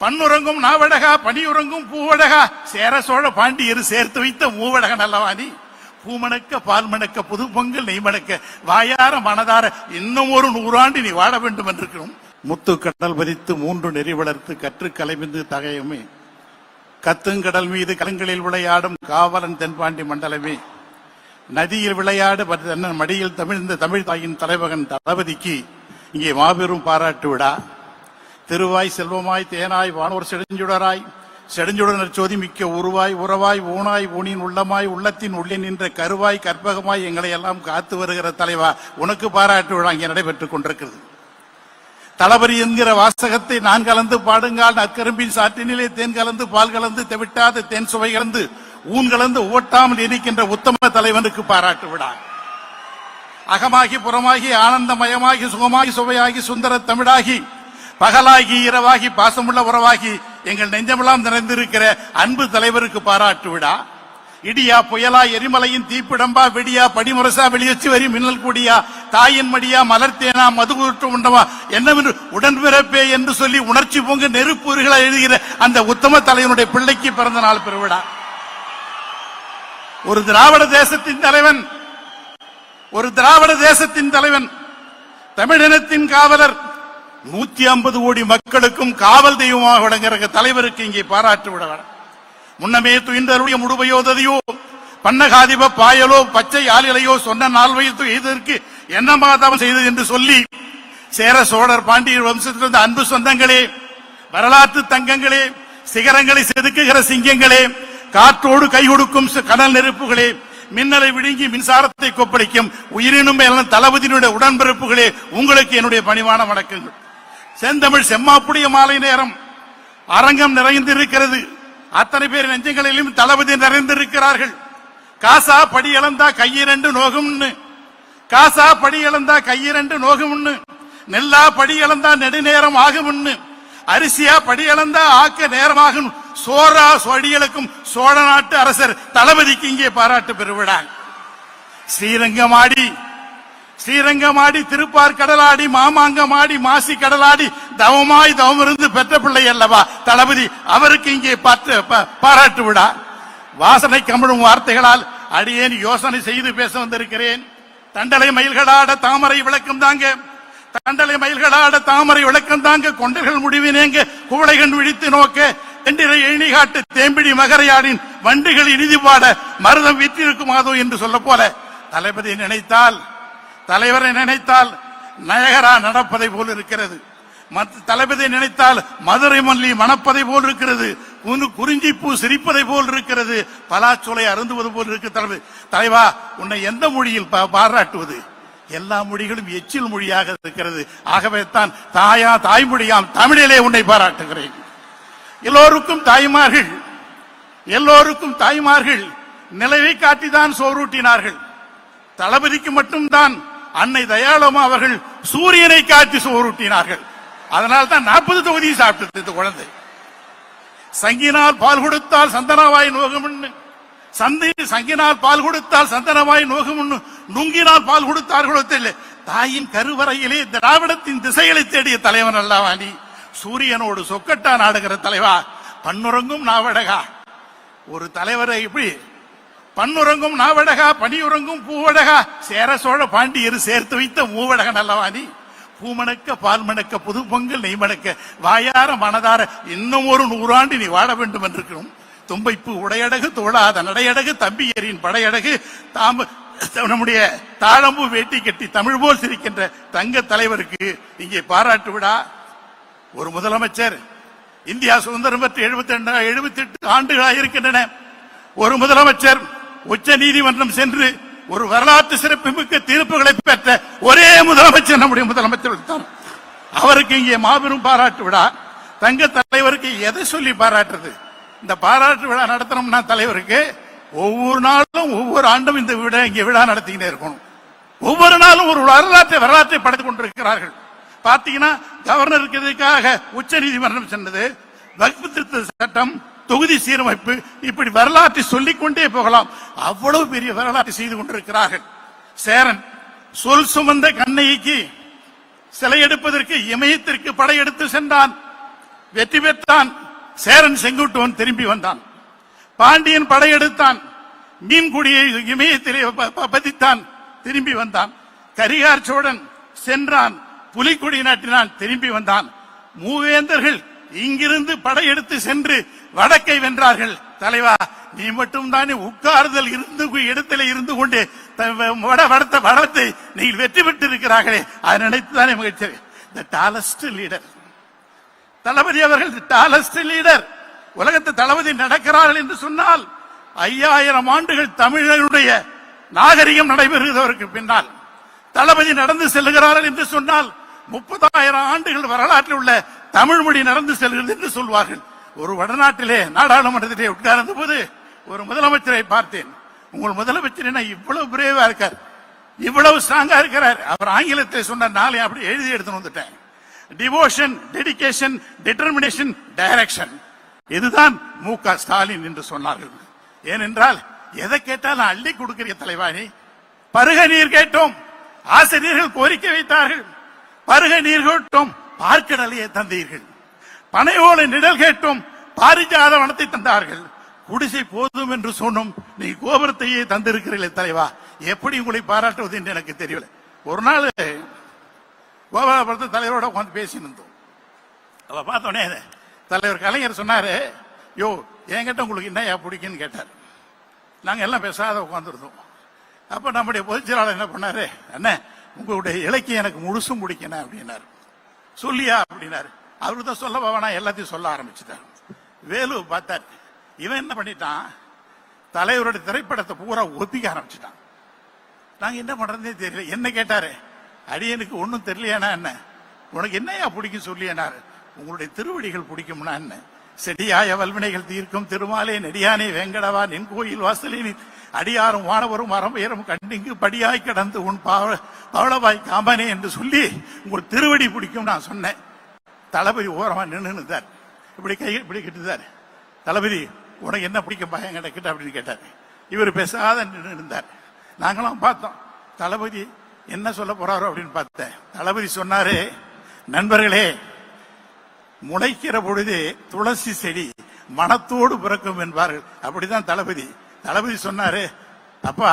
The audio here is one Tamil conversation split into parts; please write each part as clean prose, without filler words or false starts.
பண்ணுறங்கும் நாவடகா பனியுறங்கும் பூவடகா சேர சோழ பாண்டியர் சேர்த்து வைத்த மூவடக நல்லவாணி பூமணக்க பால் மணக்க புது பொங்கல் நெய் மணக்க வாயார மனதார இன்னும் ஒரு 100 ஆண்டு நீ வாழ வேண்டும் என்றிருக்கிறோம். முத்து கடல் பதித்து 3 நெறி வளர்த்து கற்று கலைமிந்து தகையுமே கத்துங்கடல் மீது கலங்களில் விளையாடும் காவலன் தென்பாண்டி மண்டலமே நதியில் விளையாடு மடியில் தமிழ்ந்த தமிழ் தாயின் தலைவகன் தளபதிக்கு இங்கே மாபெரும் பாராட்டு விழா. திருவாய் செல்வமாய் தேனாய் வானோர் செடுஞ்சுடராய் செடுஞ்சுடனர் சோதி மிக்க உருவாய் உறவாய் ஊனாய் ஊனின் உள்ளமாய் உள்ளத்தின் உள்ளே நின்ற கருவாய் கற்பகமாய் எங்களை எல்லாம் காத்து வருகிற தலைவா உனக்கு பாராட்டு விழா இங்கே நடைபெற்றுக் கொண்டிருக்கிறது. தளபதி என்கிற வாசகத்தை நான் கலந்து பாடுங்கால் நற்கரும்பின் சாற்றினிலே தேன் கலந்து பால் கலந்து தெவிட்டாத தேன் சுவை கலந்து ஊன் கலந்து ஓட்டாமல் இருக்கின்ற உத்தம தலைவனுக்கு பாராட்டு விழா. அகமாகி புறமாகி ஆனந்தமயமாகி சுகமாகி சுவையாகி சுந்தர தமிழாகி பகலாகி இரவாகி பாசமுள்ள உறவாகி எங்கள் நெஞ்சமெல்லாம் நிறைந்திருக்கிற அன்பு தலைவருக்கு பாராட்டு விழா. இடியா புயலா எரிமலையின் தீப்பிடம்பா வெடியா படிமுரசா வெளியச்சு வரி மின்னல் கூடியா தாயின் மடியா மலர்த்தேனா மதுகுற்று உண்டவா என்னவென்று உடன்பிறப்பே என்று சொல்லி உணர்ச்சி பொங்கு நெருப்பூறுகளை எழுதுகிற அந்த உத்தம தலைவனுடைய பிள்ளைக்கு பிறந்த நாள் பெருவிழா. ஒரு திராவிட தேசத்தின் தலைவன், ஒரு திராவிட தேசத்தின் தலைவன், தமிழினத்தின் காவலர், 150 கோடி மக்களுக்கும் காவல் தெய்வமாக விளங்குகிற தலைவருக்கு இங்கே பாராட்டு விட முன்னமே துயின்றருடைய முடுவையோதையோ பன்னகாதிப பாயலோ பச்சை ஆளிலையோ சொன்ன நாள் வயது எதற்கு என்ன மாதம் செய்தது என்று சொல்லி சேர சோழர் பாண்டியர் வம்சத்திலிருந்து அன்பு சொந்தங்களே, வரலாற்று தங்கங்களே, சிகரங்களை செதுக்குகிற சிங்கங்களே, காற்றோடு கை கொடுக்கும் கடல் நெருப்புகளே, மின்னலை விழுங்கி மின்சாரத்தை கொப்பளிக்கும் உயிரினும் தளபதியினுடைய உடன்பிறப்புகளே, உங்களுக்கு என்னுடைய பணிவான வணக்கங்கள். செந்தமிழ் செம்மாப்புடைய மாலை நேரம் அரங்கம் நிறைந்திருக்கிறது. அத்தனை பேர் நெஞ்சங்களிலும் தளபதி நிறைந்திருக்கிறார்கள். காசா படி இழந்தா கையிரண்டு நோகும்னு, காசா படி இழந்தா கையிரண்டு நோகும்னு, நெல்லா படி இழந்தா நெடுநேரம் ஆகும்னு, அரிசியா படி இழந்தா ஆக்க நேரமாகும், சோரா சொடிகளுக்கும் சோழ நாட்டு அரசர் தளபதிக்கு இங்கே பாராட்டு பெறுவிடாங்க. ஸ்ரீரங்கமாடி திருப்பார் கடலாடி மாமாங்கமாடி மாசி கடலாடி தவமாய் தவமிருந்து பெற்ற பிள்ளை அல்லவா தளபதி, அவருக்கு இங்கே பாராட்டு விழா. வாசனை கமழும் வார்த்தைகளால் அடியேன் யோசனை செய்து பேச வந்திருக்கிறேன். தண்டலை மயில்களாட தாமரை விளக்கம் தாங்க, தண்டலை மயில்களாட தாமரை விளக்கம் தாங்க, கொண்டர்கள் முடிவினேங்க குவளைகண் விழித்து நோக்க, தெண்டிரை எண்ணி காட்டு தேம்பிடி மகரையாடின் வண்டுகள் இனிதி பாட மருதம் வீற்றிருக்குமாதோ என்று சொல்ல போல தளபதி நினைத்தால், தலைவரை நினைத்தால் நயகரா நடப்பதை போல் இருக்கிறது. தளபதி நினைத்தால் மதுரை மல்லி மணப்பதை போல் இருக்கிறது, குறிஞ்சி பூ சிரிப்பதை போல் இருக்கிறது, பலாச்சோலை அருந்துவது போல் இருக்கு. தலைவா உன்னை எந்த மொழியில் பாராட்டுவது? எல்லா மொழிகளும் எச்சில் மொழியாக இருக்கிறது. ஆகவே தான் தாய்மொழியாம் தமிழிலே உன்னை பாராட்டுகிறேன். எல்லோருக்கும் தாய்மார்கள் நிலவை காட்டிதான் சோறூட்டினார்கள். தளபதிக்கு மட்டும்தான் அன்னை தயாளமா அவர்கள் சூரியனை காட்டி சோறூட்டினார்கள். அதனால் தான் 40 தொகுதியை சாப்பிட்டது இந்த குழந்தை. சங்கினால் பால் கொடுத்தால் சந்தனவாய் நோகும்னு, சங்கினால் பால் கொடுத்தால் சந்தனவாய் நோகும்னு, நுங்கினால் பால் கொடுத்தார்களோ தெரியல. தாயின் கருவறையிலே திராவிடத்தின் திசைகளை தேடிய தலைவன் அல்லவா நீ? சூரியனோடு சொக்கட்டா நாடுகிற தலைவா, பண்ணுறங்கும் நாவடகா. ஒரு தலைவரை இப்படி பண்ணுறங்கும் நாவடகா பனியுறங்கும் பூவடகா சேர சோழ பாண்டியர் சேர்த்து வைத்த மூவடக நல்லவாணி பூமணக்க பால் மணக்க புது பொங்கல் நெய் மணக்க வாயார மனதார இன்னும் ஒரு 100 ஆண்டு நீ வாழ வேண்டும் என்றிருக்கிறோம். தும்பைப்பு உடையடகு தோழாத நடையடகு தம்பியரின் படையடகு நம்முடைய தாழம்பு வேட்டி கட்டி தமிழ் போல் சிரிக்கின்ற தங்க தலைவருக்கு இங்கே பாராட்டு விழா. ஒரு முதலமைச்சர், இந்தியா சுதந்திரம் பெற்று 78 ஆண்டுகளாக இருக்கின்றன. ஒரு முதலமைச்சர் உச்ச நீதிமன்றம் சென்று ஒரு வரலாற்று சிறப்புமிக்க தீர்ப்புகளை பெற்ற ஒரே முதலமைச்சர் நம்முடைய முதலமைச்சர் தான். அவருக்கு இங்கே மாபெரும் பாராட்டு விழா. தங்க தலைவருக்கு எதை சொல்லி பாராட்டுறது? இந்த பாராட்டு விழா நடத்தணும்னா தலைவருக்கு ஒவ்வொரு நாளும் ஒவ்வொரு ஆண்டும் இந்த இங்கே விழா நடத்திக்கிட்டே இருக்கணும். ஒவ்வொரு நாளும் ஒரு வரலாற்றை படைத்துக் கொண்டிருக்கிறார்கள். பாத்தீங்கன்னா கவர்னருக்கு இதுக்காக உச்ச நீதிமன்றம் சென்றது, வக்ஃபு திருத்த சட்டம், தொகுதி சீரமைப்பு, இப்படி வரலாற்றை சொல்லிக் கொண்டே போகலாம். அவ்வளவு பெரிய வரலாற்றை செய்து கொண்டிருக்கிறார்கள். சேரன் சொல் சுமந்த கண்ணைக்கு சிலை எடுப்பதற்கு இமயத்திற்கு படையெடுத்து சென்றான். வெற்றி பெற்றான். சேரன் செங்குட்டுவன் திரும்பி வந்தான். பாண்டியன் படையெடுத்தான். மீன்குடியை இமயத்திலே பதித்தான், திரும்பி வந்தான். கரிகார் சோழன் சென்றான், புலிக்குடி நாட்டினான், திரும்பி வந்தான். மூவேந்தர்கள் இங்கிருந்து படையெடுத்து சென்று வடக்கை வென்றார்கள். தலைவா, நீ மட்டும் தானே உட்கார்தல் இருந்து இடத்துல இருந்து கொண்டு வடத்தை நீங்கள் வெற்றி பெற்று இருக்கிறார்களே, அதை நினைத்துதானே மகிழ்ச்சி. தி டாலஸ்ட் லீடர் தளபதி அவர்கள், தி டாலஸ்ட் லீடர். உலகத்து தளபதி நடக்கிறார்கள் என்று சொன்னால் 5000 ஆண்டுகள் தமிழருடைய நாகரிகம் நடைபெறுவதற்கு பின்னால் தளபதி நடந்து செல்கிறார்கள் என்று சொன்னால் 30,000 ஆண்டுகள் வரலாற்றில் உள்ள தமிழ் மொழி நடந்து செல்கிறது என்று சொல்வார்கள். ஒரு வடநாட்டிலே நாடாளுமன்றத்திலே உட்கார்ந்த போது ஒரு முதலமைச்சரை பார்த்தேன். உங்கள் முதலமைச்சர் என்ன இவ்வளவு பிரேவா இருக்கார், இவ்வளவு ஸ்ட்ராங்கா இருக்கிறார்? அவர் ஆங்கிலத்தை சொன்ன நாளை அப்படி எழுதி எடுத்து வந்துட்டேன். டிவோஷன், டெடிகேஷன், டிட்டர்மினேஷன், டைரக்ஷன், இதுதான் மு.க. ஸ்டாலின் என்று சொன்னார்கள். ஏனென்றால் எதை கேட்டாலும் அள்ளி கொடுக்கிற தலைவாணி. பருக நீர் கேட்டோம், ஆசிரியர்கள் கோரிக்கை வைத்தார்கள். பருக நீர் கேட்டோம், பார்க்கடலையே தந்தீர்கள். பனையோலை நிழல் கேட்டோம், பாரிஜாத வனத்தை தந்தார்கள். குடிசை போதும் என்று சொன்னோம், நீ கோபுரத்தையே தந்திருக்கிறீர்களே தலைவா, எப்படி உங்களை பாராட்டுவது என்று எனக்கு தெரியல. ஒரு நாள் கோபாலபுரத்து தலைவரோட உட்காந்து பேசியிருந்தோம். அவ பார்த்தோன்னே தலைவர் கலைஞர் சொன்னாரு, யோ என்கிட்ட உங்களுக்கு என்ன பிடிக்குன்னு கேட்டார். நாங்க எல்லாம் பேசாத உட்காந்துருந்தோம். அப்ப நம்முடைய பொதுச்செயலாளர் என்ன பண்ணாரு, என்ன உங்களுடைய இலக்கியம் எனக்கு முழுசும் பிடிக்கணும் அப்படின்னாரு. சொல்லியா அப்படின்னாரு. அவரு தான் சொல்ல வேணா எல்லாத்தையும் சொல்ல ஆரம்பிச்சுட்டார். வேலு பார்த்தார், இவன் என்ன பண்ணிட்டான், தலைவருடைய திரைப்படத்தை பூரா ஒப்பிக்க ஆரம்பிச்சுட்டான். நாங்க என்ன பண்றதே தெரியல. என்ன கேட்டாரு, அடியனுக்கு ஒன்னும் தெரியலையானா என்ன, உனக்கு என்னையா பிடிக்கும் சொல்லியனாரு. உங்களுடைய திருவடிகள் பிடிக்கும்னா என்ன, செடியாய வல்வினைகள் தீர்க்கும் திருமாலே நெடியானே வேங்கடவா நின் கோயில் வாசலில் அடியாரும் வானவரும் மரம்பெயரும் கண்டிங்கு படியாய் கடந்து உன் பவளவாய் காம்பனே என்று சொல்லி உங்கள் திருவடி பிடிக்கும் நான் சொன்னேன். தளபதி ஓரமா நின்றுதார், இப்படி கை இப்படி கிட்டுதார். தளபதி உனக்கு என்ன பிடிக்கும் பயம் கிட்ட அப்படின்னு கேட்டார். இவர் பேசாத நின்று இருந்தார். நாங்களாம் பார்த்தோம் தளபதி என்ன சொல்ல போறாரோ அப்படின்னு பார்த்தேன். தளபதி சொன்னாரு, நண்பர்களே, முளைக்கிற பொழுது துளசி செடி மனத்தோடு பிறக்கும் என்பார்கள். அப்படிதான் தளபதி. தளபதி சொன்னாரு, அப்பா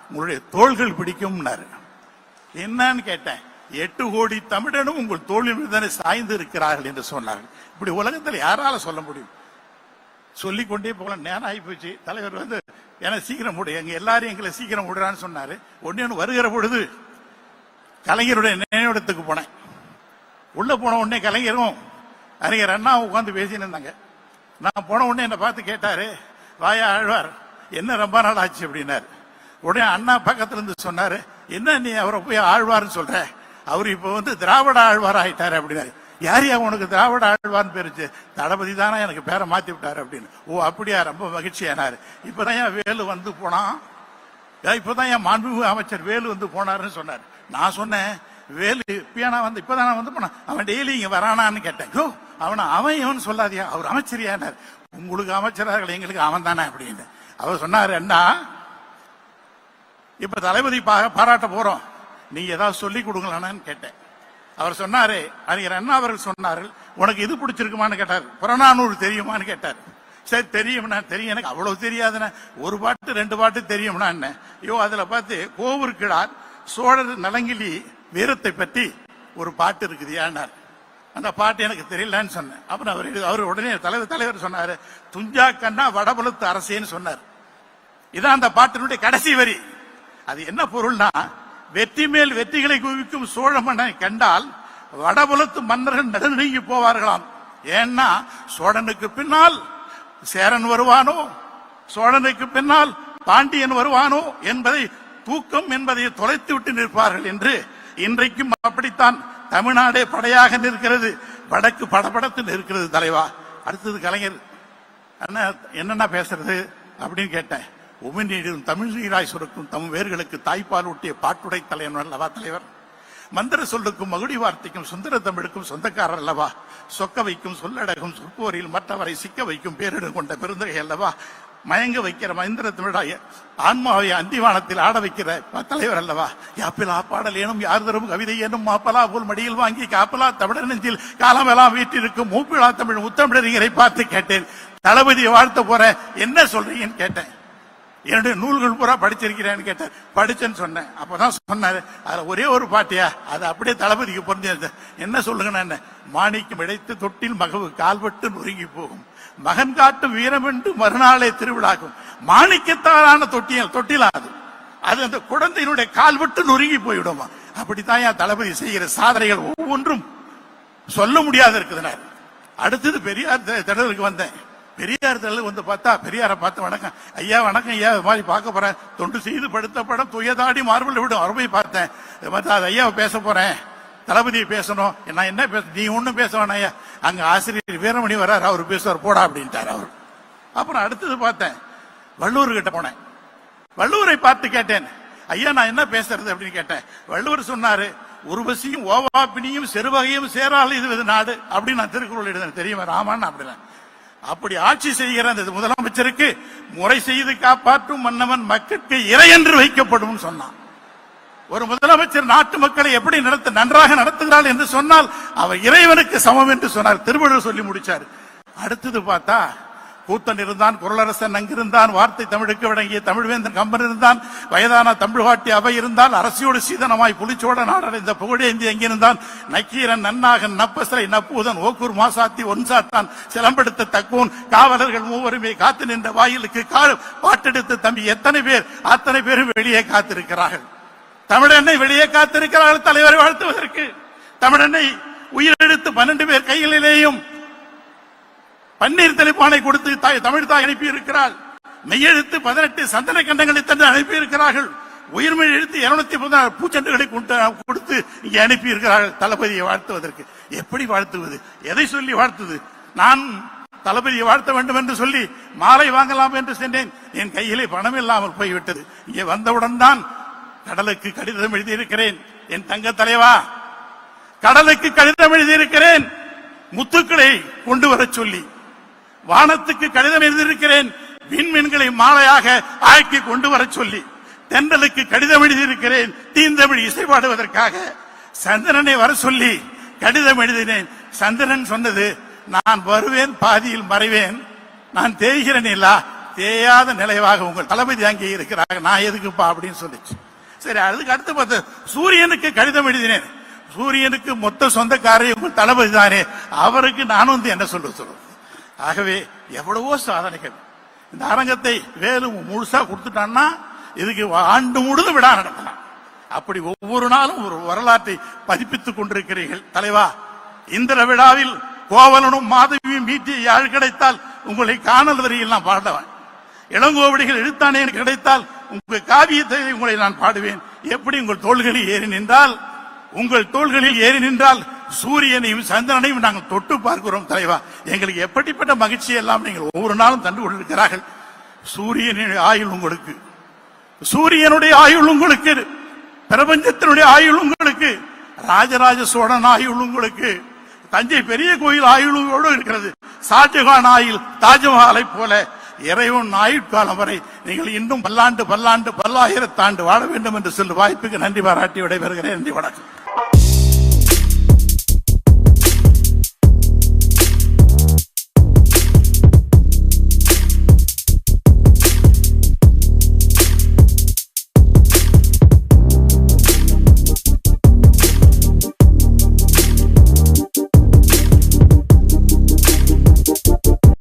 உங்களுடைய தோள்கள் பிடிக்கும்னாரு. என்னன்னு கேட்டேன். 8 கோடி தமிழனும் உங்கள் தோளின் மீது தானே சாய்ந்து இருக்கிறார்கள் என்று சொன்னார்கள். இப்படி உலகத்தில் யாரால சொல்ல முடியும்? சொல்லிக்கொண்டே போல நேரம் ஆகி போச்சு. தலைவர் வந்து எனக்கு சீக்கிரம் முடி, எங்க எல்லாரும் எங்களை சீக்கிரம் விடுறான்னு சொன்னாரு. ஒன்னு வருகிற பொழுது கலைஞருடைய நினைவிடத்துக்கு போனேன். உள்ள போன உடனே கலைஞரும் அறிஞர் அண்ணா உட்காந்து பேசின்னு இருந்தாங்க. நான் போன உடனே என்னை பார்த்து கேட்டாரு, வாயா ஆழ்வார், என்ன ரொம்ப நாள் ஆச்சு அப்படின்னாரு. உடனே அண்ணா பக்கத்துல இருந்து சொன்னாரு, என்ன நீ அவரை போய் ஆழ்வார்னு சொல்ற, அவர் இப்ப வந்து திராவிட ஆழ்வார் ஆயிட்டாரு அப்படின்னாரு. யாரையா உனக்கு திராவிட ஆழ்வார்னு பேருச்சு? தளபதி தானே எனக்கு பேரை மாத்தி விட்டாரு அப்படின்னு. ஓ அப்படியா, ரொம்ப மகிழ்ச்சியானாரு. இப்பதான் என் வேலு வந்து போனான், இப்பதான் என் மாண்புமிகு அமைச்சர் வேலு வந்து போனாருன்னு சொன்னாரு. நான் சொன்னேன், வேலு இப்பதான் வந்து போனான், அவன் டெய்லி இங்க வரானான்னு கேட்டேன். அவன் இவன் சொல்லாதியா, அவர் அமைச்சரியானார். உங்களுக்கு அமைச்சரார்கள், எங்களுக்கு அவன் தானே அப்படின்னு. அவர் சொன்னாரு, அண்ணா இப்ப தளபதி பாராட்ட போறோம், நீங்க ஏதாவது சொல்லி கொடுங்களான்னு கேட்டேன். அவர் சொன்னாரு, அறிஞர் அண்ணா அவர்கள் சொன்னார்கள், உனக்கு இது பிடிச்சிருக்குமான்னு கேட்டார். புறநானூறு தெரியுமான்னு கேட்டார். சரி தெரியும்னா. தெரியும், எனக்கு அவ்வளவு தெரியாதுன்னா, ஒரு பாட்டு 2 பாட்டு தெரியும்னா என்ன. அதுல பார்த்து கோவூர்கிழார் சோழர் நலங்கிலி வீரத்தை பற்றி ஒரு பாட்டு இருக்குதுயான்னார். அந்த பாட்டு எனக்கு தெரியலன்னு சொன்னேன். அப்புறம் அவர் உடனே தலைவர் சொன்னாரு, துஞ்சா கண்ணா வடபுலத்து அரசேன்னு சொன்னார். இதான் அந்த பாட்டினுடைய கடைசி வரி. அது என்ன பொருள்னா, வெற்றி மேல் வெற்றிகளை குவிக்கும் சோழ மன்னனை கண்டால் வடபுலத்து மன்னர்கள் நடுநடுங்கி போவார்களாம். ஏன்னா சோழனுக்கு பின்னால் சேரன் வருவானோ, சோழனுக்கு பின்னால் பாண்டியன் வருவானோ என்பதை, தூக்கம் என்பதை தொலைத்து விட்டு நிற்பார்கள் என்று. இன்றைக்கும் அப்படித்தான் தமிழ்நாடே படையாக நிற்கிறது, வடக்கு படபடத்து நிற்கிறது தலைவா. அடுத்தது கலைஞர் என்னென்ன பேசுறது அப்படின்னு கேட்டேன். உமிழ்நீரும் தமிழ் நீராய் சுரக்கும் தம் வேர்களுக்கு தாய்ப்பால் ஊட்டிய பாட்டுடை தலைவர் அல்லவா தலைவர். மந்திர சொல்லுக்கும் மகுடி வார்த்தைக்கும் சுந்தர தமிழுக்கும் சொந்தக்காரர் அல்லவா. சொக்க வைக்கும் சொல்லடகும் சொற்போரில் மற்றவரை சிக்க வைக்கும் பேரிடம் கொண்ட பெருந்தகை அல்லவா. மயங்க வைக்கிற மந்திரத்தினுடைய ஆன்மாவை அந்திவானத்தில் ஆட வைக்கிற தலைவர் அல்லவா? யாப்பிலா பாடல் ஏனும் யார் தரும் கவிதை ஏனும் மாப்பலா போல் மடியில் வாங்கி காப்பலா தமிழர் நெஞ்சில் காலமெல்லாம் வீட்டிருக்கும் மூப்பிலா தமிழ் முத்தமிழறிஞரை பார்த்து கேட்டேன், தளபதியை வாழ்த்த போற என்ன சொல்றீங்கன்னு கேட்டேன். என்னுடைய நூல்கள் பூரா படிச்சிருக்கிறேன்னு கேட்டேன். படிச்சேன்னு சொன்னேன். அப்பதான் சொன்னாரு, அதுல ஒரே ஒரு பாட்டியா அது அப்படியே தளபதிக்கு பொருந்தது. என்ன சொல்லுங்க? என்ன மாணிக்கம் இழைத்து தொட்டில் மகவு கால்பட்டு நொறுங்கி போகும், மகன் காட்டும் வீரம் என்று மறுநாளே திருவிழாக்கும். மாணிக்கத்தாலான தொட்டிலாது அது அந்த குழந்தையினுடைய கால்பட்டு நொறுங்கி போய்விடுமா? அப்படித்தான் என் தளபதி செய்கிற சாதனைகள் ஒவ்வொன்றும் சொல்ல முடியாது இருக்குதுனாரு. அடுத்தது பெரியார் திடலுக்கு வந்தேன். பெரியார் திடலுக்கு வந்து பார்த்தா பெரியாரை பார்த்து வணக்கம் ஐயா, வணக்கம் ஐயா, இது மாதிரி பார்க்க போறேன், தொண்டு செய்து படுத்த படம் துயதாடி மார்பில் விடும் அருமை பார்த்தேன். அது ஐயாவை பேச போறேன், தளபதியை பேசணும். நான் என்ன பேச, நீ ஒன்னும் பேச வேணாம் ஐயா, அங்க ஆசிரியர் வீரமணி வர்றாரு, அவர் பேசுவார் போடா அப்படின்ட்டார் அவர். அப்புறம் அடுத்தது பார்த்தேன், வள்ளுவர் கிட்ட போனேன். வள்ளுவரை பார்த்து கேட்டேன், ஐயா நான் என்ன பேசுறது அப்படின்னு கேட்டேன். வள்ளுவர் சொன்னாரு, உருவசியும் ஓவாப்பினியும் செருவகையும் சேரால் இது நாடு அப்படின்னு நான் திருக்குறள் எழுதினேன். தெரியுமா ராமான்னு? அப்படின்னா அப்படி ஆட்சி செய்கிற அந்த முதலமைச்சருக்கு முறை செய்து காப்பாற்றும் மன்னவன் மக்களுக்கு இறை என்று வைக்கப்படும் சொன்னான். ஒரு முதலமைச்சர் நாட்டு மக்களை எப்படி நன்றாக நடத்துகிறாள் என்று சொன்னால் அவர் இறைவனுக்கு சமம் என்று சொன்னார். திருவள்ளுவர் சொல்லி முடிச்சார். அடுத்தது பார்த்தா கூத்தன் இருந்தான், குரலரசன் அங்கிருந்தான், வார்த்தை தமிழுக்கு வழங்கிய தமிழ்வேந்தன் கம்பன் இருந்தான், வயதான தமிழ்காட்டி அவை இருந்தால், அரசியோடு சீதனமாய் புலிச்சோட நாடடைந்த புகழேந்தி அங்கிருந்தான், நக்கீரன் நன்னாகன் நப்பசலை நப்பூதன் ஓக்கூர் மாசாத்தி ஒன்சாத்தான் சிலம்பெடுத்த தக்கூன் காவலர்கள் மூவருமே காத்து நின்ற வாயிலுக்கு பாட்டெடுத்த தம்பி எத்தனை பேர், அத்தனை பேரும் வெளியே காத்திருக்கிறார்கள். தமிழெண்ணை வெளியே காத்திருக்கிறார்கள் தலைவரை வாழ்த்துவதற்கு. தமிழெண்ணை உயிரெடுத்து 12 பேர் கைகளிலேயும் பன்னீர் தெளிப்பானை கொடுத்து தமிழ் தாய் அனுப்பி இருக்கிறாள். மெய்யெழுத்து 18 சந்தன கண்டங்களை தந்து அனுப்பி இருக்கிறார்கள். உயிர்மெய் எழுத்து 216 பூச்செண்டுகளை கொடுத்து இங்கே அனுப்பி இருக்கிறார்கள் தளபதியை வாழ்த்துவதற்கு. எப்படி வாழ்த்துவது? எதை சொல்லி வாழ்த்துவது? நான் தளபதியை வாழ்த்த வேண்டும் என்று சொல்லி மாலை வாங்கலாம் என்று சென்றேன். என் கையிலே பணம் இல்லாமல் போய்விட்டது. இங்கே வந்தவுடன் தான் கடலுக்கு கடிதம் எழுதியிருக்கிறேன். என் தங்க தலைவா, கடலுக்கு கடிதம் எழுதியிருக்கிறேன், முத்துக்களை கொண்டு வர சொல்லி. வானத்துக்கு கடிதம் எழுதியிருக்கிறேன், விண்மீன்களை மாலையாக ஆக்கி கொண்டு வர சொல்லி. தென்றலுக்கு கடிதம் எழுதியிருக்கிறேன், தீந்தமிழ் இசைப்பாடுவதற்காக. சந்திரனை வர சொல்லி கடிதம் எழுதினேன். சந்திரன் சொன்னது, நான் வருவேன், பாதியில் மறைவேன், நான் தேய்கிறேன் இல்லா, தேயாத நிலைவாக உங்கள் தளபதி அங்கே இருக்கிறாங்க, நான் எதுக்குப்பா அப்படின்னு சொல்லிச்சு. சரி, அதுக்கு அடுத்து பார்த்து சூரியனுக்கு கடிதம் எழுதினேன். சூரியனுக்கு மொத்த சொந்தக்காரர் உங்கள் தளபதி தானே, அவருக்கு நானும் வந்து என்ன சொல்லுவேன். ஆகவே எவ்வளவோ சாதனைகள். இந்த அரங்கத்தை வேலு முழுசா கொடுத்துட்டான்னா இதுக்கு ஆண்டு முழுதும் விழா நடத்தலாம். அப்படி ஒவ்வொரு நாளும் ஒரு வரலாற்றை பதிப்பித்துக் கொண்டிருக்கிறீர்கள் தலைவா. இந்திர விழாவில் கோவலனும் மாதவியும் மீட்டிய யாழ் கிடைத்தால் உங்களை காணல் வரியில் நான் பாடுவேன். இளங்கோவடிகள் எழுத்தானே கிடைத்தால் உங்கள் காவியத்தை உங்களை நான் பாடுவேன். எப்படி உங்கள் தோள்களில் ஏறி நின்றால், உங்கள் தோள்களில் ஏறி நின்றால் சூரியனையும் சந்திரனையும் நாங்கள் தொட்டு பார்க்கிறோம் தலைவா. எங்களுக்கு எப்படிப்பட்ட மகிழ்ச்சி எல்லாம் நீங்கள் ஒவ்வொரு நாளும் தந்து கொண்டிருக்கிறார்கள். சூரியனுடைய ஆயுள் உங்களுக்கு, சூரியனுடைய ஆயுள் உங்களுக்கு, பிரபஞ்சத்தினுடைய ஆயுள் உங்களுக்கு, ராஜராஜ சோழன் ஆயுள் உங்களுக்கு, தஞ்சை பெரிய கோயில் ஆயுளோடு இருக்கிறது. ஷாஜகான் ஆயுள் தாஜ்மஹாலை போல இறைவன் ஆயுட்காலம் வரை நீங்கள் இன்னும் பல்லாண்டு பல்லாண்டு பல்லாயிரத்தாண்டு வாழ வேண்டும் என்று சொல்லும் வாய்ப்புக்கு நன்றி பாராட்டி விடைபெறுகிறேன். நன்றி, வணக்கம்.